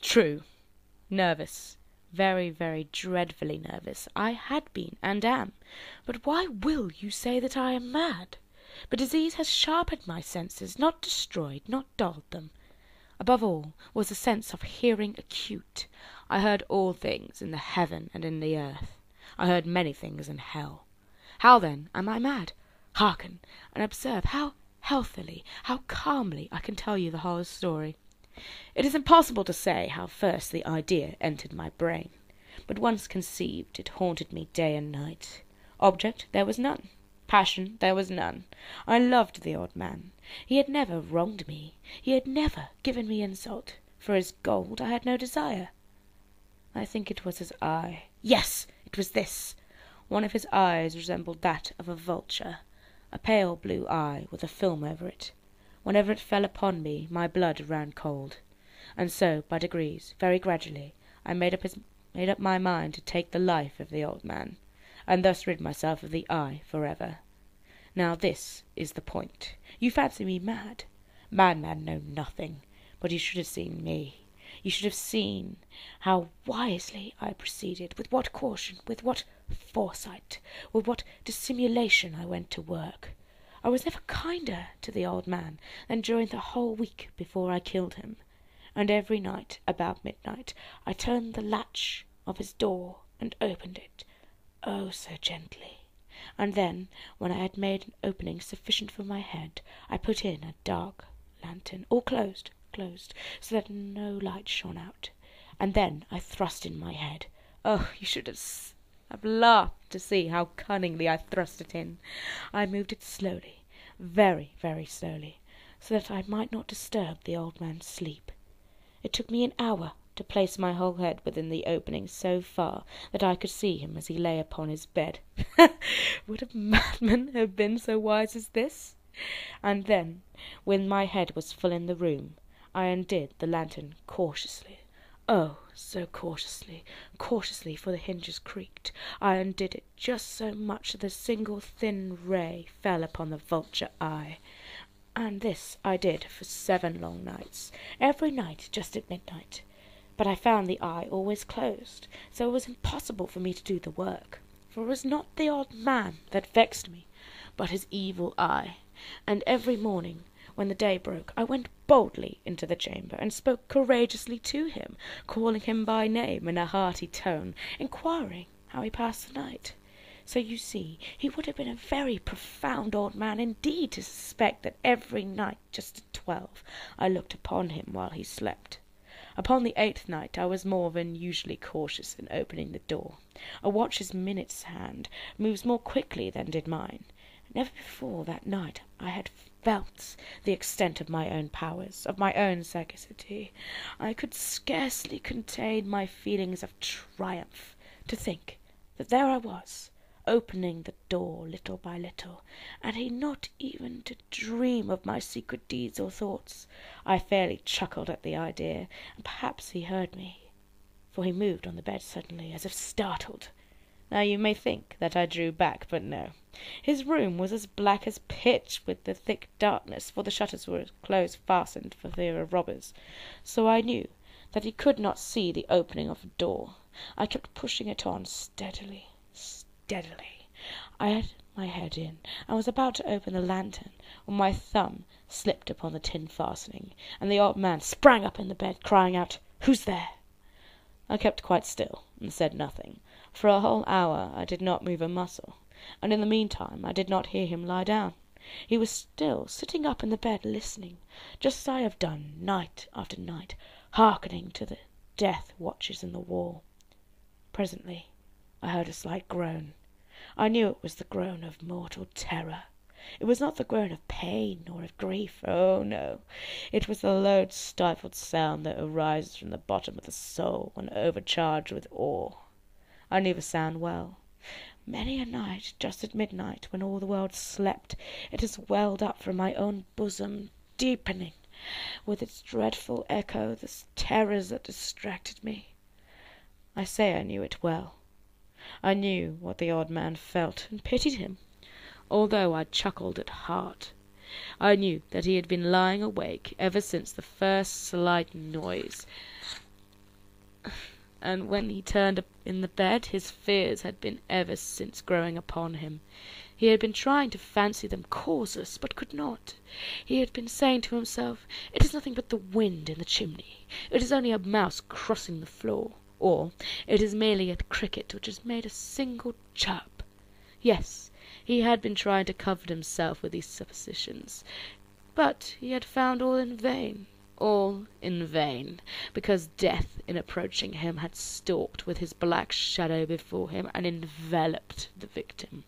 True. Nervous. Very, very dreadfully nervous. I had been, and am. But why will you say that I am mad? But disease has sharpened my senses, not destroyed, not dulled them. Above all was the sense of hearing acute. I heard all things in the heaven and in the earth. I heard many things in hell. How then am I mad? Hearken, and observe how healthily, how calmly I can tell you the whole story. It is impossible to say how first the idea entered my brain, but once conceived, it haunted me day and night. Object there was none. Passion there was none. I loved the old man. He had never wronged me. He had never given me insult. For his gold I had no desire. I think it was his eye. Yes, it was this. One of his eyes resembled that of a vulture, a pale blue eye with a film over it. Whenever it fell upon me, my blood ran cold. And so, by degrees, very gradually, I made up my mind to take the life of the old man, and thus rid myself of the eye forever. Now this is the point. You fancy me mad. Madmen know nothing, but you should have seen me. You should have seen how wisely I proceeded, with what caution, with what foresight, with what dissimulation I went to work. I was never kinder to the old man than during the whole week before I killed him, and every night, about midnight, I turned the latch of his door and opened it, oh, so gently. And then, when I had made an opening sufficient for my head, I put in a dark lantern, all closed, so that no light shone out. And then I thrust in my head. Oh, you should have laughed to see how cunningly I thrust it in. I moved it slowly, very, very slowly, so that I might not disturb the old man's sleep. It took me an hour to place my whole head within the opening so far that I could see him as he lay upon his bed. Would a madman have been so wise as this? And then, when my head was full in the room, I undid the lantern cautiously. Oh, so cautiously, for the hinges creaked. I undid it just so much that a single thin ray fell upon the vulture eye. And this I did for 7 long nights, every night just at midnight. But I found the eye always closed, so it was impossible for me to do the work. For it was not the old man that vexed me, but his evil eye. And every morning, when the day broke, I went boldly into the chamber, and spoke courageously to him, calling him by name in a hearty tone, inquiring how he passed the night. So you see, he would have been a very profound old man indeed to suspect that every night, just at 12, I looked upon him while he slept. Upon the 8th night I was more than usually cautious in opening the door. A watch's minute's hand moves more quickly than did mine. Never before that night I had felt the extent of my own powers, of my own sagacity. I could scarcely contain my feelings of triumph to think that there I was, opening the door little by little, and he not even to dream of my secret deeds or thoughts. I fairly chuckled at the idea, and perhaps he heard me, for he moved on the bed suddenly, as if startled. Now you may think that I drew back, but no. His room was as black as pitch with the thick darkness, for the shutters were close fastened for fear of robbers. So I knew that he could not see the opening of the door. I kept pushing it on steadily. I had my head in, and was about to open the lantern, when my thumb slipped upon the tin fastening, and the old man sprang up in the bed, crying out, "Who's there?" I kept quite still, and said nothing. For a whole hour I did not move a muscle, and in the meantime I did not hear him lie down. He was still sitting up in the bed, listening, just as I have done night after night, hearkening to the death watches in the wall. Presently I heard a slight groan. I knew it was the groan of mortal terror. It was not the groan of pain or of grief. Oh, no. It was the low, stifled sound that arises from the bottom of the soul when overcharged with awe. I knew the sound well. Many a night, just at midnight, when all the world slept, it has welled up from my own bosom, deepening, with its dreadful echo, the terrors that distracted me. I say I knew it well. I knew what the old man felt, and pitied him, although I chuckled at heart. I knew that he had been lying awake ever since the first slight noise And when he turned up in the bed, his fears had been ever since growing upon him. He had been trying to fancy them causeless, but could not. He had been saying to himself, "It is nothing but the wind in the chimney. It is only a mouse crossing the floor. Or, it is merely a cricket which has made a single chirp." Yes, he had been trying to comfort himself with these suppositions, but he had found all in vain. All in vain, because death, in approaching him, had stalked with his black shadow before him and enveloped the victim,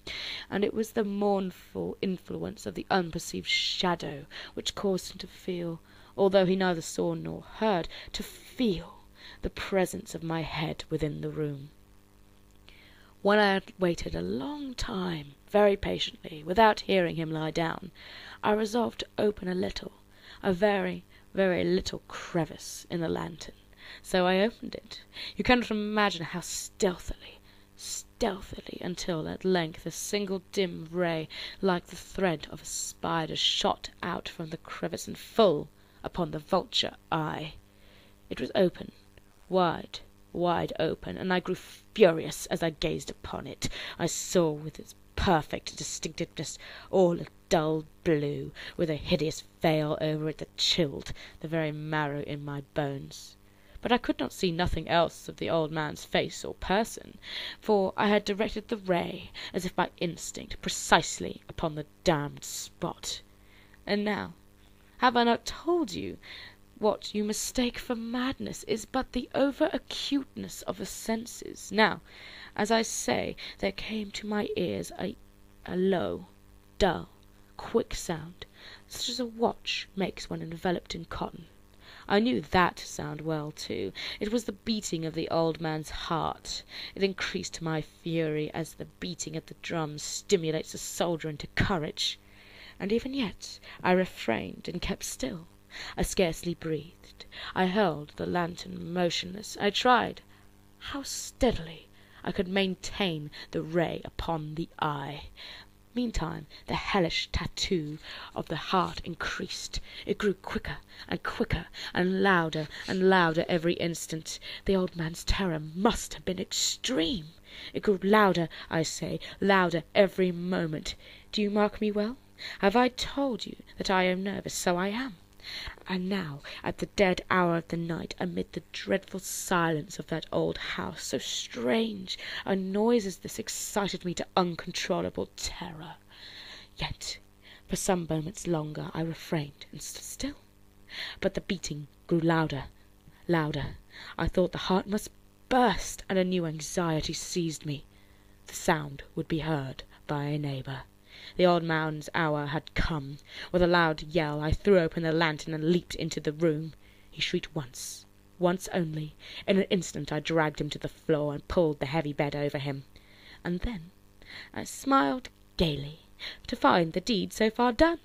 and it was the mournful influence of the unperceived shadow which caused him to feel, although he neither saw nor heard, to feel the presence of my head within the room. When I had waited a long time, very patiently, without hearing him lie down, I resolved to open a very little crevice in the lantern. So I opened it. You cannot imagine how stealthily, until at length a single dim ray, like the thread of a spider, shot out from the crevice and full upon the vulture eye. It was open, wide open, and I grew furious as I gazed upon it. I saw with its perfect distinctiveness all a dull blue, with a hideous veil over it that chilled the very marrow in my bones. But I could not see nothing else of the old man's face or person, for I had directed the ray, as if by instinct, precisely upon the damned spot. And now, have I not told you what you mistake for madness is but the over-acuteness of the senses? Now, as I say, there came to my ears a low, dull, quick sound, such as a watch makes when enveloped in cotton. I knew that sound well, too. It was the beating of the old man's heart. It increased my fury as the beating of the drum stimulates a soldier into courage. And even yet I refrained and kept still. I scarcely breathed. I held the lantern motionless. I tried how steadily I could maintain the ray upon the eye. Meantime the hellish tattoo of the heart increased. It grew quicker and quicker, and louder every instant. The old man's terror must have been extreme. It grew louder, I say, louder every moment. Do you mark me well? Have I told you that I am nervous? So I am. And now, at the dead hour of the night, amid the dreadful silence of that old house, so strange a noise as this excited me to uncontrollable terror. Yet, for some moments longer, I refrained and stood still. But the beating grew louder. I thought the heart must burst, and a new anxiety seized me. The sound would be heard by a neighbour. The old man's hour had come. With a loud yell I threw open the lantern and leaped into the room. He shrieked once only. In an instant I dragged him to the floor and pulled the heavy bed over him. And then I smiled gaily to find the deed so far done.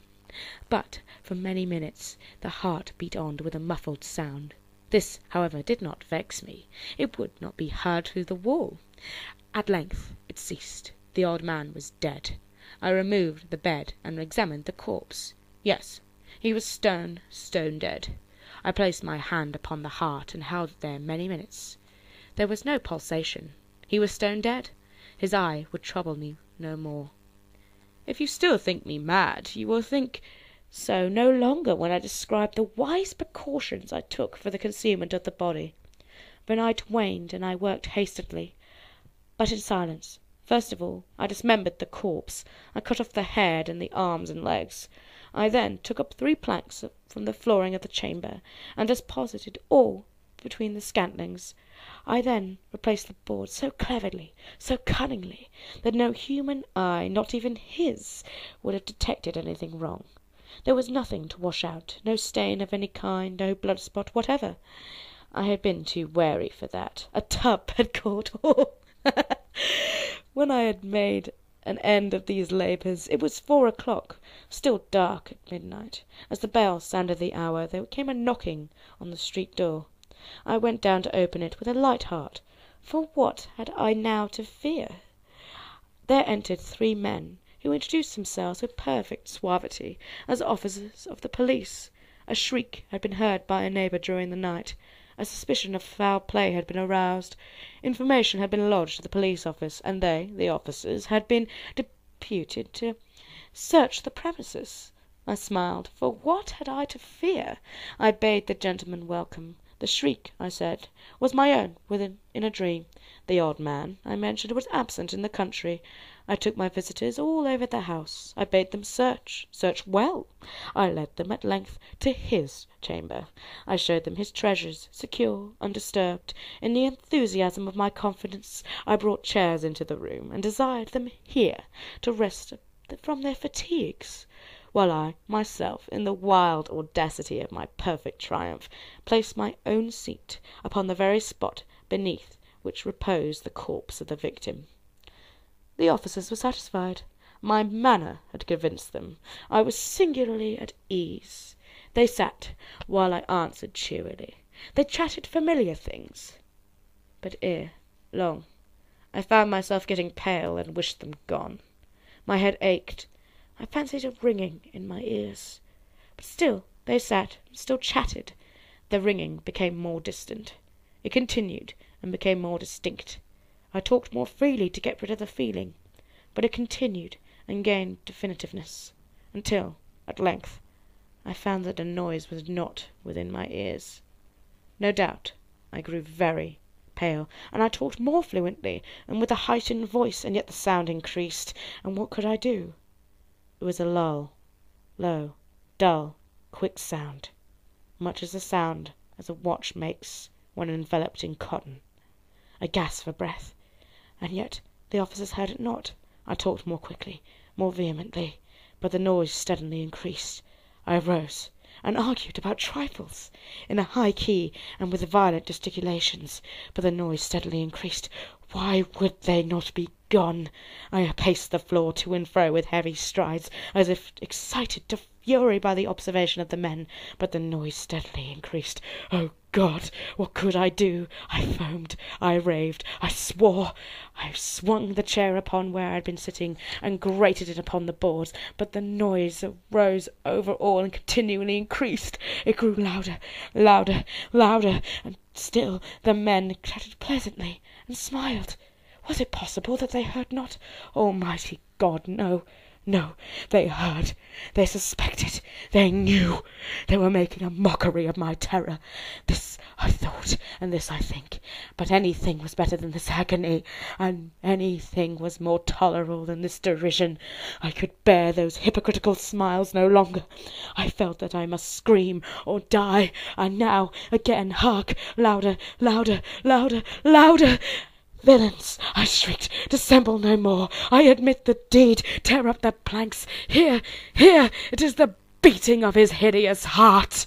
But for many minutes the heart beat on with a muffled sound. This, however, did not vex me. It would not be heard through the wall. At length it ceased. The old man was dead. I removed the bed and examined the corpse. Yes, he was stone dead. I placed my hand upon the heart and held it there many minutes. There was no pulsation. He was stone dead. His eye would trouble me no more. If you still think me mad, you will think so no longer when I describe the wise precautions I took for the concealment of the body. The night waned, and I worked hastily, but in silence. First of all, I dismembered the corpse. I cut off the head and the arms and legs. I then took up 3 planks from the flooring of the chamber, and deposited all between the scantlings. I then replaced the board so cleverly, so cunningly, that no human eye, not even his, would have detected anything wrong. There was nothing to wash out, no stain of any kind, no blood spot whatever. I had been too wary for that. A tub had caught all. When I had made an end of these labours, it was 4 o'clock, still dark at midnight. As the bell sounded the hour, there came a knocking on the street door. I went down to open it with a light heart, for what had I now to fear? There entered 3 men, who introduced themselves with perfect suavity as officers of the police. A shriek had been heard by a neighbour during the night, A suspicion of foul play had been aroused. Information had been lodged at the police office, and they, the officers, had been deputed to search the premises. I smiled, for what had I to fear? I bade the gentleman welcome. The shriek, I said, was my own in a dream. The old man, I mentioned, was absent in the country. I took my visitors all over the house. I bade them search well. I led them at length to his chamber. I showed them his treasures, secure, undisturbed. In the enthusiasm of my confidence, I brought chairs into the room, and desired them here to rest from their fatigues, while I, myself, in the wild audacity of my perfect triumph, placed my own seat upon the very spot beneath which reposed the corpse of the victim. The officers were satisfied. My manner had convinced them. I was singularly at ease. They sat, while I answered cheerily. They chatted familiar things. But ere long, I found myself getting pale and wished them gone. My head ached. I fancied a ringing in my ears. But still they sat, still chatted. The ringing became more distant. It continued, and became more distinct. I talked more freely to get rid of the feeling, but it continued and gained definitiveness, until, at length, I found that the noise was not within my ears. No doubt I grew very pale, and I talked more fluently, and with a heightened voice, and yet the sound increased, and what could I do? It was a low, dull, quick sound, much as the sound as a watch makes when enveloped in cotton. I gasped for breath, and yet the officers heard it not. I talked more quickly, more vehemently, but the noise steadily increased. I arose and argued about trifles, in a high key and with violent gesticulations, but the noise steadily increased. Why would they not be gone? I paced the floor to and fro with heavy strides, as if excited to fury by the observation of the men, but the noise steadily increased. Oh God, what could I do? I foamed, I raved, I swore. I swung the chair upon where I had been sitting, and grated it upon the boards, but the noise rose over all and continually increased. It grew louder, and still the men chatted pleasantly, and smiled. Was it possible that they heard not? Almighty God, no, they heard, they suspected, they knew. They were making a mockery of my terror. This I thought, and this I think. But anything was better than this agony, and anything was more tolerable than this derision. I could bear those hypocritical smiles no longer. I felt that I must scream or die. And now, again, hark! Louder! Villains! I shrieked. Dissemble no more. I admit the deed. Tear up the planks. Here, it is the beating of his hideous heart.